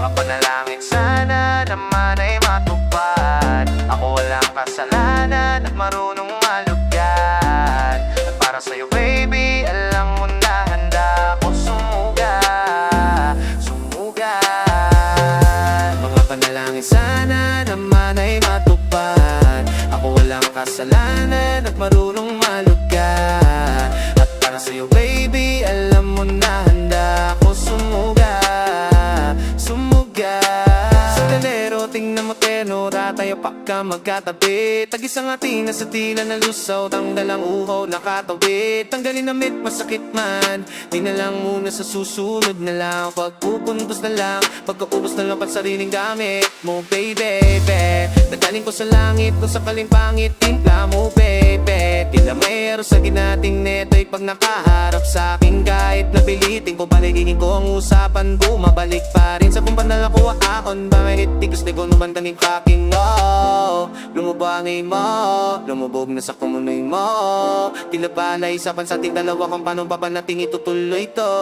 Mga panalangin sana naman ay matupad. Ako walang kasalanan at marunong malugyan. At para sa'yo baby, alam mo na handa ako sumuga. Mga panalangin sana naman ay matupad. Ako walang kasalanan at marunong malugyan. At para sa'yo baby, alam mo na handa ako sumuga. Sandalero, tingnan mo tenora, tayo pagka magkatabi. Tag-isang atin na sa tila na lusaw, tanggal ang uhaw nakatawid. Tanggalin na mit, masakit man, di na lang muna sa susunod na lang. Pagpupuntos na lang, pagkaubos na lang pansariling gamit mo baby. Dadalhin ko sa langit, kung sakaling pangit, timpla mo baby. Tila mayroon sa ginating neto'y pag nakaharap sa akin. Kahit napilitin ko, paligigin ko ang usapan, bumabalik pa rin sa kung paano nakuha akon. Bakit tigas na gunuman taning kaking mo? Lumubangay mo, lumubog na sa kumunoy mo. Tila ba naisapan sa ating dalawa kung paano pa nating itutuloy to?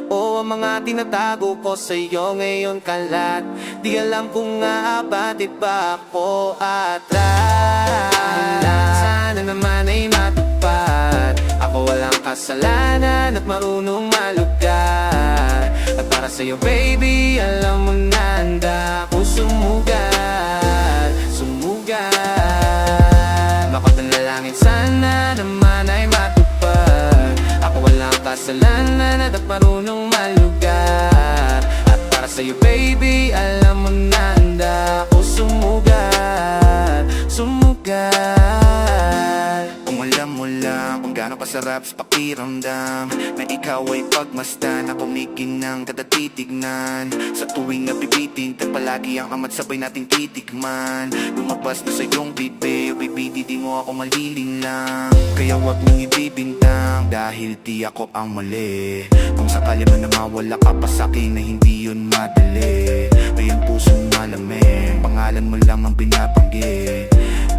O ang mga tinatago ko sa'yo ngayon kalat. Di alam kung nga batid ba ako atras. Sana naman ay matupad. Ako walang kasalanan at marunong malugar. At para sa'yo baby, alam mo na handa ako sumugat. Makapanalangin sana naman ay matupad. Ako walang kasalanan at marunong malugar. At para sa'yo baby, alam mo na handa ako sumugat. Kung alam mo lang kung gaano kasarap sa pakiramdam na ikaw ay pagmasdan na kumikinang katatitignan. Sa tuwing nabibitin, palagi ang amat sabay nating titikman. Lumabas na sa iyong bibig, di mo ako maliling lang. Kaya wag mong ibibintang dahil di ako ang mali. Kung sakali man na mawala ka pa sa'kin na hindi yun madali. May ang pusong malamig, pangalan mo lang ang binabanggit.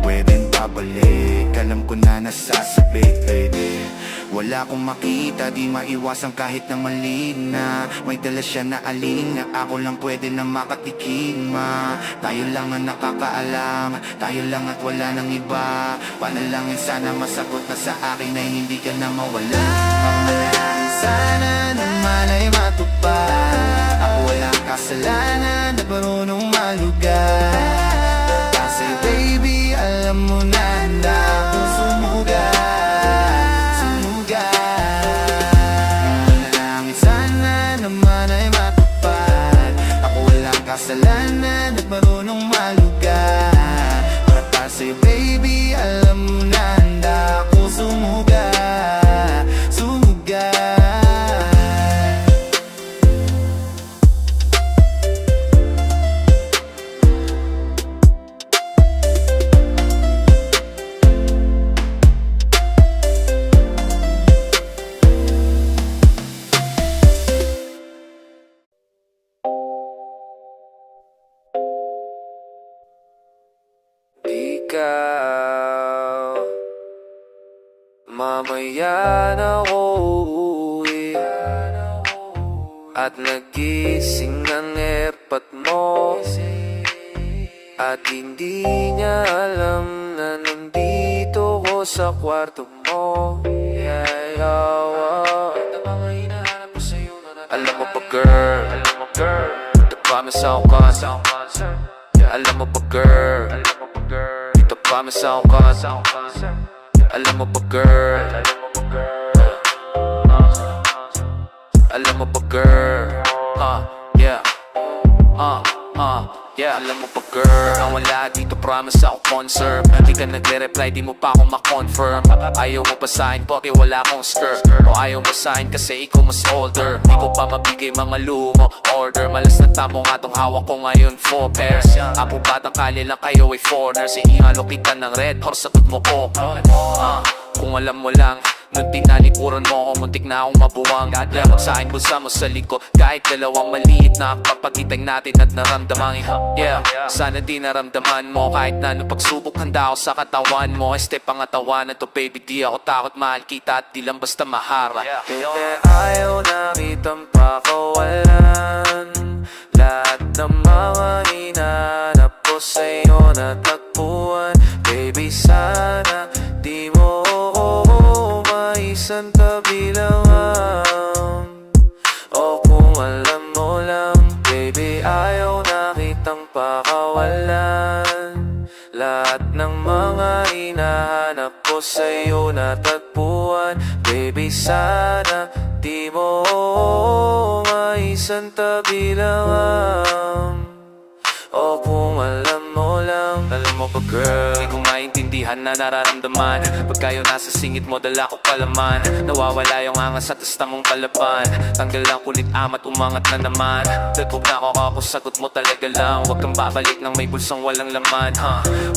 Pwedeng babalik, alam ko na nasasabik baby. Wala akong makita, di maiwasan kahit na malina. May dala siya na alina, ako lang pwede na makatikim ma. Tayo lang ang nakakaalam, tayo lang at wala nang iba. Panalangin sana masagot na sa akin na hindi ka na mawala. Panalangin sana naman ay matupad. Ako walang kasalanan at marunong malugar. Kasi baby, alam mo na handa ako sumugat. Panalangin sana naman ay matupad. Ako walang kasalanan at marunong malugar. Para sa'yo baby, alam mo na handa ako sumugat. Ikaw, mamaya na ako uuwi at nagising ng airpot mo. At hindi niya alam na nandito ko sa kwarto mo. Alam mo ba girl, dito pa masaw ka. Alam mo ba girl, dito pa masaw ka. Alam mo ba girl, alam mo ba girl, yeah, yeah. Alam mo ba girl, ang wala dito promise ako concert. Hindi ka nagre-reply, di mo pa ako ma-confirm. Ayaw mo pa sa'kin, porque wala akong skirt. O ayaw mo sa'kin kasi ikaw mas older. Di ko pa mabigay mga lumo order. Malas na tamo nga tong hawak ko ngayon 4 pairs. Apo batang kali lang kayo ay foreigners. Ihalo kita ng red horse, sagot mo ko. Kung alam mo lang, nung tinalikuran mo ako, muntik na akong mabuwang. Lamang sa'kin, bulsa mo sa likod. Kahit dalawang maliit na kapagitay natin at naramdaman. Yeah, sana di naramdaman mo. Kahit na nung pagsubok, handa ako sa katawan mo. Este pangatawan na to baby, di ako takot. Mahal kita at di lang basta mahara. Kaya ayaw na kitang pakawalan. sa'yo natagpuan. Baby, sana di mo ako maisan kabilangan. O kung alam mo lang, baby, ayaw na kitang pakawalan. Lahat ng mga hinahanap ko sa'yo natagpuan. Baby, sana di mo maisan kabilangan. O kung alam mo lang, alam mo ba girl, di ko maintindihan na nararamdaman. Pag kayo nasa singit mo, dala ko palaman. Nawawala yung angas at tasta mong palaban. Tanggal ang kulit amat, umangat na naman. Dagpog na ako sagot mo talaga lang. Huwag kang babalik ng may bulsang walang laman,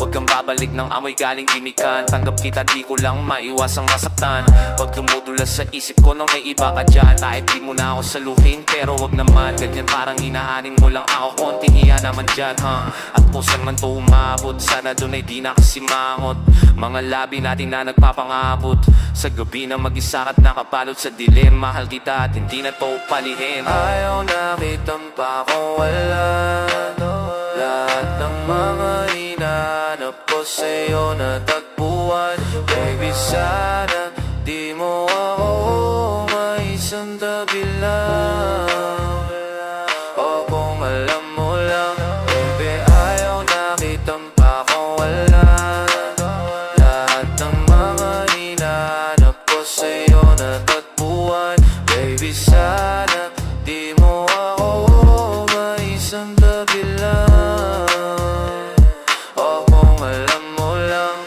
Huwag kang babalik ng amoy galing gimikan. Tanggap kita, di ko lang maiwasang masaktan. Pag dumudulas sa isip ko nang may iba ka dyan. Kahit di mo na ako saluhin, pero wag naman. Ganyan parang hinaanin mo lang ako, konting hiya naman dyan. At kung saan man to umabot, sana doon ay di na kasimangot. Mga labi natin na nagpapangabot sa gabi na mag-isa at nakabalot sa dilim. Mahal kita at hindi na to palihin. Ayaw na kitang pakawalan. Lahat ng mga hinahanap ko sa'yo natagpuan. Baby, sana di mo ako maisan tabilan. O kung alam mo lang, baby, ayaw na kitang pakawalan. Lahat ng mga hinahanap ko sa'yo natagpuan. Baby, sana di mo ako maisan tabilan. O kung alam mo lang.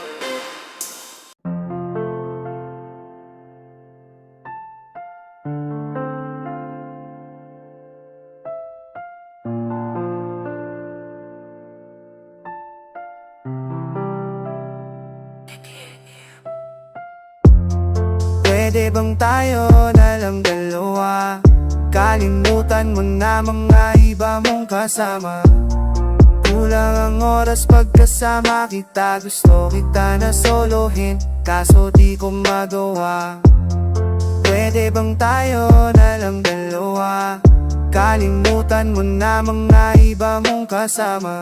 Pwede bang tayo na lang dalawa? Kalimutan mo na mga iba mong kasama. Kulang ang oras pagkasama kita. Gusto kita na solohin, kaso di ko magawa. Pwede bang tayo na lang dalawa? Kalimutan mo na mga iba mong kasama.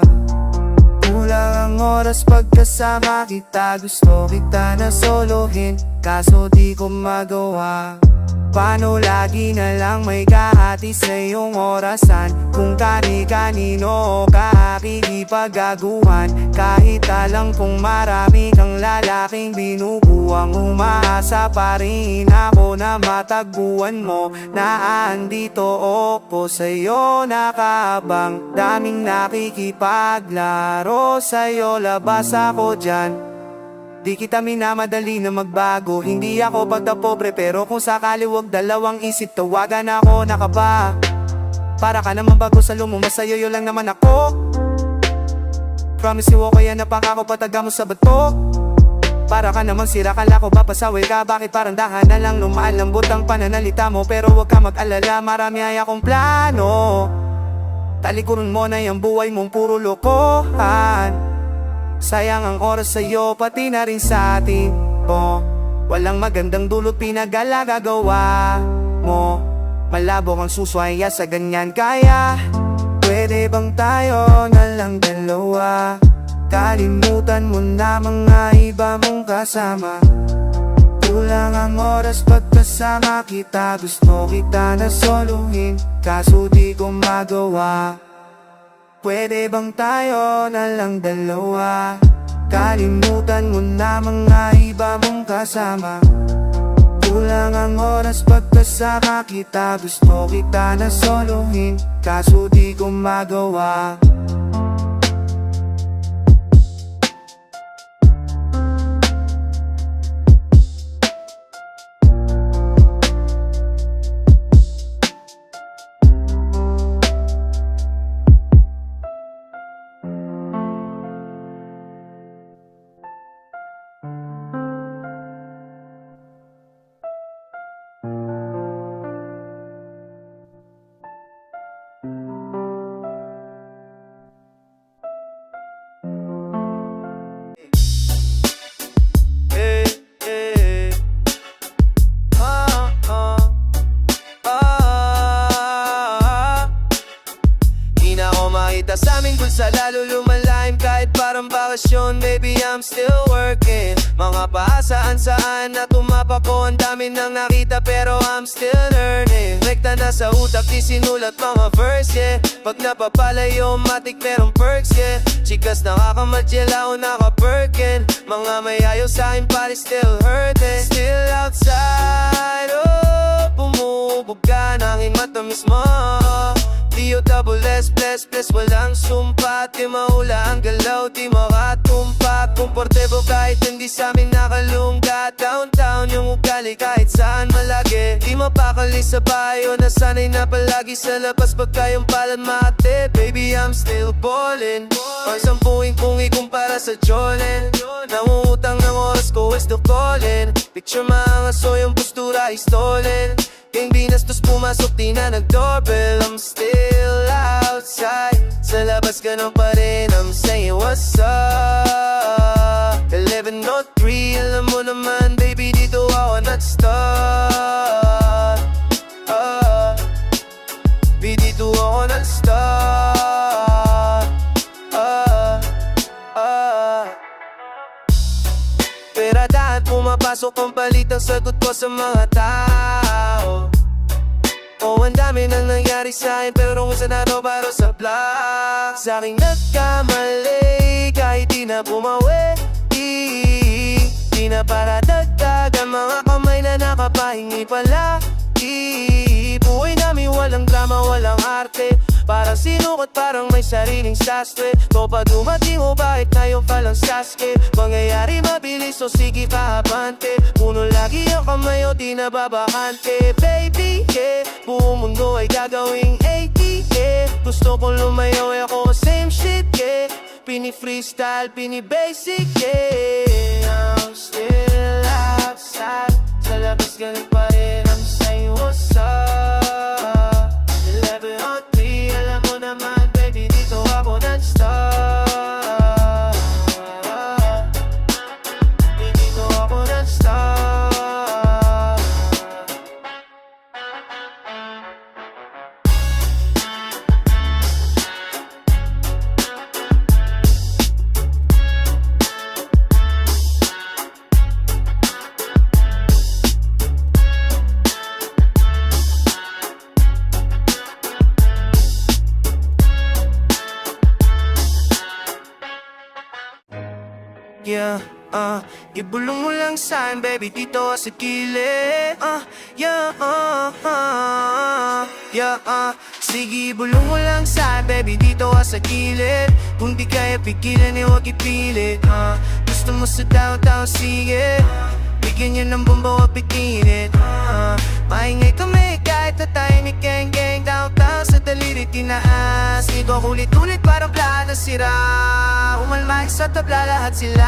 Kulang ang oras pagkasama kita. Gusto kita na solohin, kaso di ko magawa. Paano lagi na lang may kahati sa iyong orasan? Kung kani-kanino ka kikipagaguhan. Kahit alam kong marami kang lalaking binubuang, umaasa pa rin ako na matagpuan mo. Naandito ako sa'yo nakaabang. Daming nakikipaglaro sa'yo, labas ako dyan. Di kita minamadali na magbago. Hindi ako pagtapobre, pero kung sakali wag dalawang isip, tawagan ako nakaba. Para ka naman bago sa lumo, masayoyo lang naman ako. Promise you ako yan, napakako pataga mo sa bato. Para ka naman sira, kala ko ba pasaway ka? Bakit parang dahan na lang lumalambot ang pananalita mo? Pero wag ka mag-alala, marami ay akong plano. Talikuran mo na yung buhay mong puro lokohan. Sayang ang oras sa'yo, pati na rin sa atin mo. Walang magandang dulot pinag-alagagawa mo. Malabo kang suswaya sa ganyan, kaya pwede bang tayo na lang dalawa? Kalimutan mo na mga iba mong kasama. Kulang ang oras pagkasama kita. Gusto kita na soluhin, kaso di ko magawa. Pwede bang tayo na lang dalawa? Kalimutan mo na mga iba mong kasama. Kulang ang oras pagkasama kita. Gusto kita na soluhin, kaso di ko magawa. Pakita sa amin kung sa lalo lumalalim. Kahit parang bakasyon, baby, I'm still working. Mga paasaan-saan na tumapak ko. Ang dami nang nakita pero I'm still learning. Rekta na sa utak, di sinulat mga verse, yeah. Pag napapalayo, matik merong perks, yeah. Chikas nakakamadjela o naka-perkin. Mga may ayaw sa'kin pare still hurting. Still outside, oh, pumubog ka nanging matamis mo. Dio double S, bless, bless, walang sumpa. Di maula ang galaw, di makatumpa. Komportable kahit hindi sa amin nakalungga. Downtown yung ugali kahit saan malagi. Di mapakali sa bayo, nasanay na palagi sa labas. Pagka yung palad mate, baby I'm still ballin'. Ang sampuing kung ikumpara sa Jolin. Nangungutang ng oras ko is still calling. Picture maangaso yung postura is stolen. Yung binastos pumasok di na nag-doorbell. I'm still outside. Sa labas ganun pa rin. I'm saying what's up. 11:03, alam mo naman baby dito ako nag-start. Baby dito ako nag-start. Pera dahil pumapasok ang balitang sagot ko sa mga tao. Oh, ang dami nang nangyari sa'kin pero kung saan araw para sa vlog. Sa'king nagkamali kahit di na bumawi. Di na para dagdag ang mga kamay na nakapahingi pala. Buhay namin walang drama, walang arte. Parang sinukat, parang may sariling sastre. To pa dumating o bakit ngayon palang saske. Mangyayari mabilis o sige pahabante. Puno lagi ang kamay o di nababahante. Baby, yeah, buong mundo ay gagawing 80, yeah. Gusto kong lumayo, ako same shit, yeah. Pini-freestyle, pini-basic, yeah. I'm still outside. Sa labas galing pa rin, I'm saying what's up. 11:03, alam mo naman baby dito ako nag-start. Dito ako nag-start. Yeah, ibulong mo lang sa'kin, baby, dito sa gilid. Yeah, sige, ibulong mo lang sa'kin, baby, dito sa gilid. Kung di kaya pigilan, huwag ipilit. Gusto mo sa downtown, sige. Bigyan niya ng bomba, huwag pitinit. Maingay kami kahit na tahimik, gang-gang. Downtown sa daliri, tinaas. Di ko ulit-ulit parang plana sira. Umalmahik sa tabla lahat sila.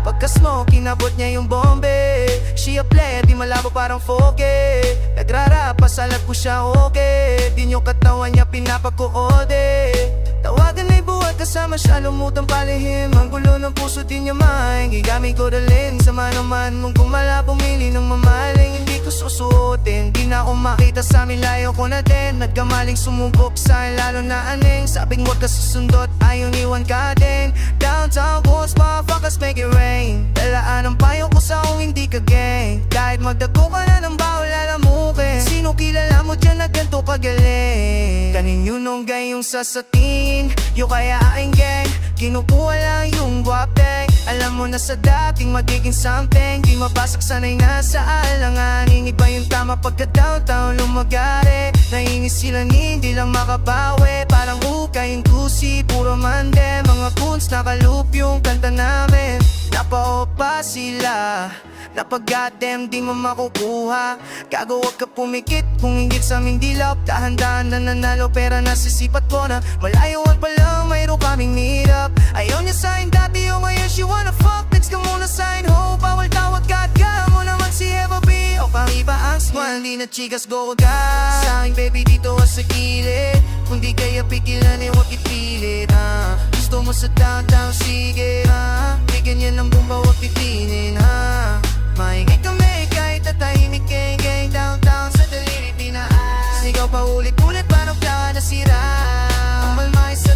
Pagka-smoke, kinabot niya yung bombe. She a player, di malabo parang foge. Nagrarap, pasalat ko siya okay. Di nyo katawan niya pinapagkuode. Tawagan ay buhat kasama siya, lumutang palihim. Ang gulo ng puso di niya maing gigamit ko dalhin. Sama naman mong kumala, pumili ng mamaling. Hindi ko susuotin, di na ako makita sa amin, layo ko na din. Nagkamaling sumubok sa'kin, lalo na aning. Sabing wag ka susundot, ayaw iwan ka din. Downtown walls, motherfuckers make it rain. Talaan ang payo ko sa kung hindi ka gang. Kahit magdago ka na ng bawal lalamukin. Sino kilala mo dyan na ganito kagaling? Kaninyo nung gayong sasatin. Yung kaya aking gang, kinukuha lang yung guwapeng. Alam mo na sa dating magiging something. Di mapasok sanay na sa alanganin. Iba yung tama pagka downtown lumagari. Naingis sila ni hindi lang makabawi. Parang ukay yung tusi, puro mande. Mga goons nakaloop yung kanta namin. Napaopa sila, napag-goddamn di mo makukuha. Gago wag ka pumikit kung hingit sa aming dilap. Dahan-dahan na nanalo pera nasisipat ko na. Malayuan pa lang mayroon kaming meet up. Ayaw niya sa'kin dati o ngayon she wanna fuck. Text ka muna sa'kin ho, bawal tawag ka. Mo naman si Eva B o pang iba ang smile. Di na chikas go agad sa'kin baby dito sa gilid. Kung di kaya pigilan huwag ipilit. Gusto mo sa downtown sige. Bigyan niya ng bomba huwag pipinin. Maingay kami kahit na tahimik, gang-gang. Downtown sa daliri tinaas. Sigaw pa ulit-ulit parang plaka na sira. Umalmahis sa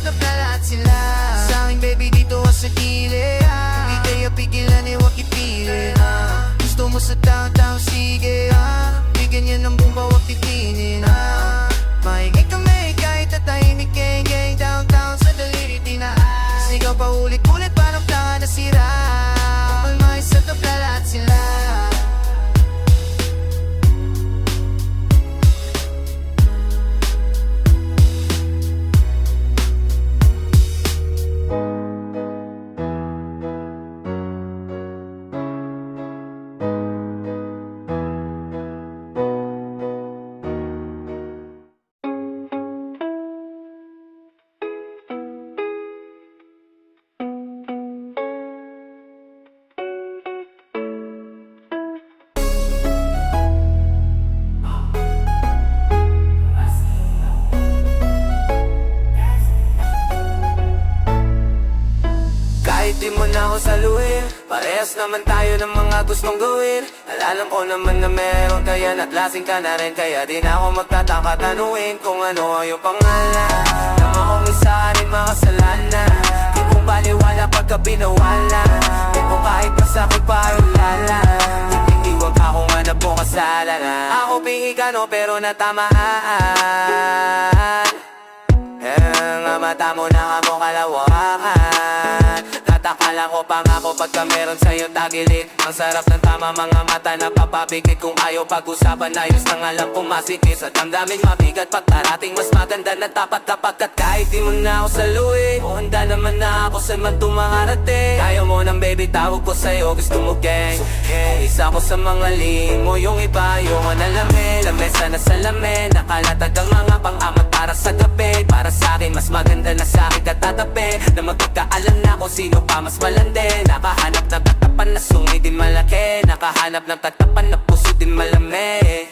saluhin. Parehas naman tayo ng mga gustong gawin. Alam ko naman na meron ka yan at lasing ka na rin. Kaya di na ako magtataka tanungin kung ano ang iyong pangalan. Naman kong isa rin makasalanan. Di kong baliwala pagka binawala. Di ko kahit masakit pa yung lala. Hindi wag akong hanap mo kasalanan. Ako pingigano pero natamaan. Ang mata mo na nga mo kalawakan. Natakala ko pa nga ko pagka meron sa'yo tagilid. Ang sarap ng tama mga mata na papapikit. Kung ayaw pag-usapan ayos nang alam kong masikis. At damdaming mabigat pagkarating mas maganda na tapat-tapat. At kahit di mo na ako saluin, o handa naman na ako saan man tumarating. Kaya mo ng baby tawag ko sa'yo gusto mo gang. Isa ko sa mga limo yung iba yung analame. Lamesa na salamin, nakalatag ang mga pang-amat para sa gabi. Para sa akin mas maganda na sa akin katatabi. Na magkakaalam na kung sino pa mas malandi. Nakahanap ng tatapan na sungay din malaki. Nakahanap ng tatapan na puso din malami.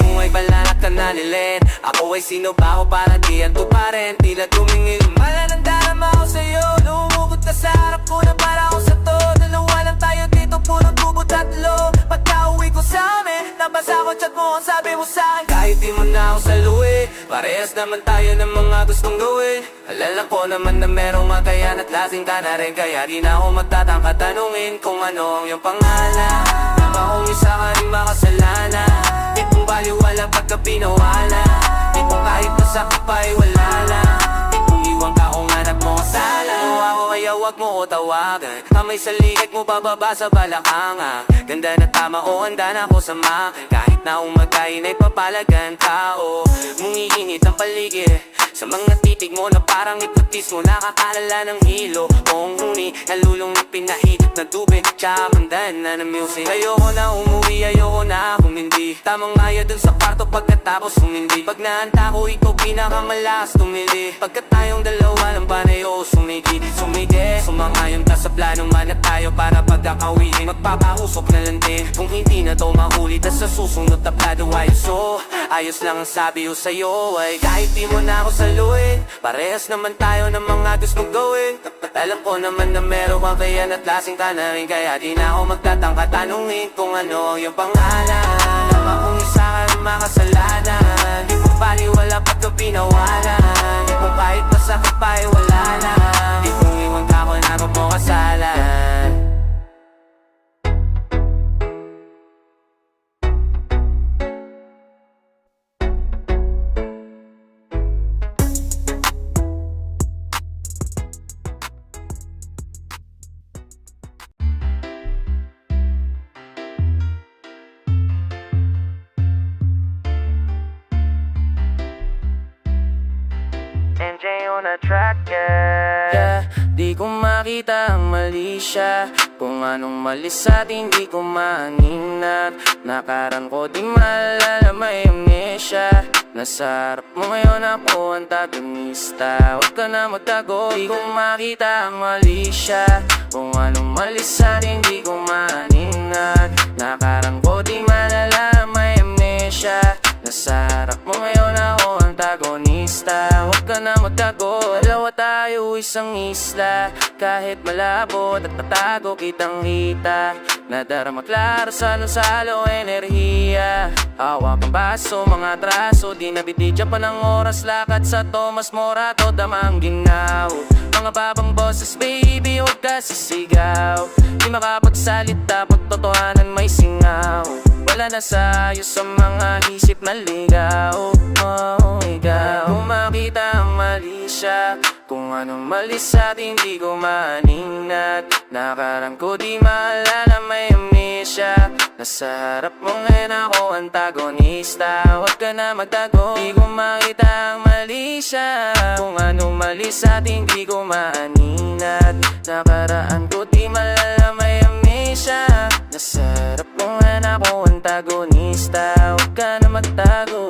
Kung ay balanat ka na nilin, ako ay sino ba ako para di anto pa rin. Tila tumingin, malanandaan mo ako sa'yo. Lumugot ka sa harap ko na para ako sa to. Dalawa lang tayo dito, puro tubo tatlo. Pagka uwi ko sa amin, nabasa ko chat mo ang sabi mo sa'kin. Kahit di mo na ako saluhin, parehas naman tayo ng mga gustong gawin. Alala ko naman na merong makayan at lasing ka na rin. Kaya di na ako magtatangka tanungin kung ano ang iyong pangalan. Naman kong isa ka rin makasalanan. Di kong baliwala pagka pinawala. Di kong kahit masakit pa ay wala lang. Di kong iwan ka kung hanap mo kasala. Kung ako kaya wag mo ko tawagan. Kamay sa likod mo bababa sa balakanga. Ganda na tama o handa na ako samakin. Kahit na umagayin ay papalagan tao. Mungiinit ang paligid sa mga titig mo na parang hipnotismo. Nakakalala ng hilo kung huni nalulong na pinahigit na tubig. Tsaka mandan na ng music. Ayoko na umuwi, ayoko na humindi. Tamang ngaya dun sa kwarto pagkatapos humindi. Pag naanta ko ikaw pinakamalakas tumili. Pagka tayong dalawa lang banay o sumigi. Sumangayon ka sa planong man na tayo para pagkakawiin. Magpapausok na lang din kung hindi na to mahuli. Tas sa susunod tablado ayos. So ayos lang ang sabi ko sa'yo ay kahit di mo na ako saluhin. Parehas naman tayo ng mga gustong gawin. Alam ko naman na meron kang kayan at lasing ka na rin. Kaya di na ako magtatangka tanungin kung ano ang iyong pangalan. Naman kung isa ka rin makasalanan. Di ko baliwala pagka pinawalan. Di ko kahit masakit pa ay wala na. Di kong iwan ka kung hanap mo kasalan. NJ on a track, yeah. Di ko makita ang mali siya. Kung anong mali sa'tin di ko maaninat. Nakaraan ko di maalala may amnesia. Nasa harap mo ngayon ako antagonista. Huwag ka na magtago, di ko makita ang mali siya. Kung anong mali sa'tin di ko maaninat. Nakaraan ko di maalala may amnesia. Nasa harap mo ngayon ako antagonista. Huwag ka na magtago, dalawa tayo isang isla. Kahit malabo at natago kitang kita. Nadarama klaro sa salo enerhiya. Hawak ang baso, mga traso. Di nabitidya pa ng oras, lakad sa Tomas Morato. Damang ginaw, mga babang boses baby, huwag ka sisigaw. Di makapagsalita, pag totohanan may singaw. Wala na sayo sa mga isip na ligaw. Oh, ikaw kung makita ang mali siya. Kung anong mali sa'tin di ko maaninat. Nakaraan ko di maalala may amnesia. Nasa harap mo ngayon ako antagonista. Huwag ka na magtago, di ko makita ang mali siya. Kung anong mali sa'tin di ko maaninat. Nakaraan ko di maalala may amnesia. Nasa harap mo ngayon ako antagonista. Huwag ka na magtago,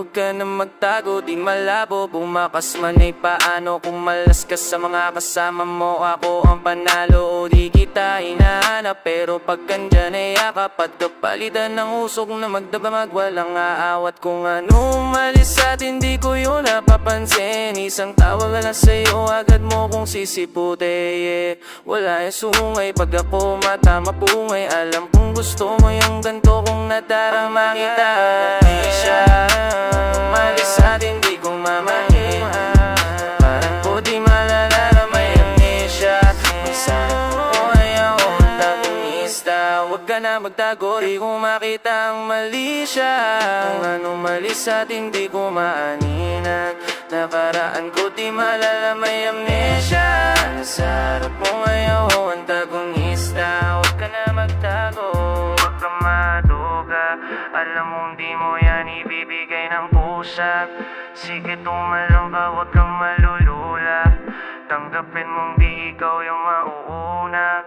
huwag ka na magtago, di malabo bumakas man ay paano kung malas ka sa mga kasama mo. Ako ang panalo o di kita hinahanap, pero pag kandyan ay yakap at kapalitan ng usok na magdabamag. Walang aawat kung ano umalis at hindi ko yun napapansin. Isang tawag na sa'yo agad mo kung sisipute, yeah. Wala yung sungay pag ako mata mapungay. Alam kong gusto mo yung ganito kung nadarama kita. Di siya umalis at hindi ko mamahin. Parang po di malala na may amnesia. Sana ko ayaw ang tatunista. Huwag ka na magtago, di ko makita ang mali siya. Kung ano malis at hindi ko maaninan. Nakaraan ko di malala may amnesia. Sa harap mo ayaw ang tagunista. Huwag ka na magtago, huwag ka maduga. Alam mong di mo yan ibibigay ng pusa. Sige tumalong ka, huwag kang malulula. Tanggapin mong di ikaw yung mauuna.